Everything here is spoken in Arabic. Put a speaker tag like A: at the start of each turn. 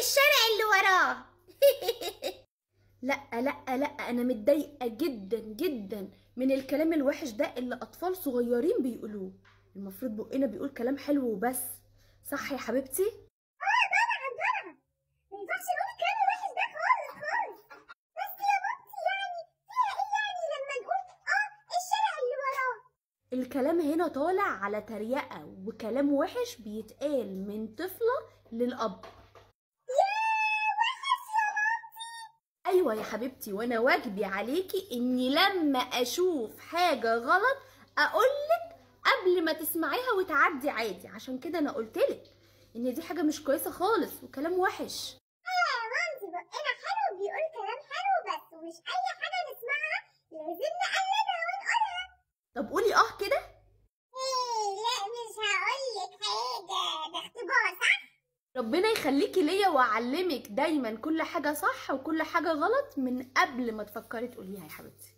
A: الشارع اللي وراه. لا لا لا، انا متضايقه جدا جدا من الكلام الوحش ده اللي اطفال صغيرين بيقولوه. المفروض بقنا بيقول كلام حلو وبس، صح يا حبيبتي؟
B: طبعا ما ينفعش نقول الكلام الوحش ده خالص خالص. بس يا بنتي يعني فيها ايه يعني لما نقول الشارع اللي وراه؟
A: الكلام هنا طالع على تريقه، وكلام وحش بيتقال من طفله للاب. ايوه يا حبيبتي، وانا واجبي عليكي اني لما اشوف حاجه غلط اقولك قبل ما تسمعيها وتعدي عادي. عشان كده انا قلتلك ان دي حاجه مش كويسه خالص وكلام وحش.
B: يا مامتي بقنا حلو بيقول كلام حلو بس، ومش اي حاجه نسمعها لازم نقلدها ونقولها.
A: طب قولي كده.
B: ايه لا مش هقولك حاجه، ده اختبار صح؟
A: ربنا يخليكي ليا واعلمك دايما كل حاجه صح وكل حاجه غلط من قبل ما تفكري تقوليها يا حبيبتي.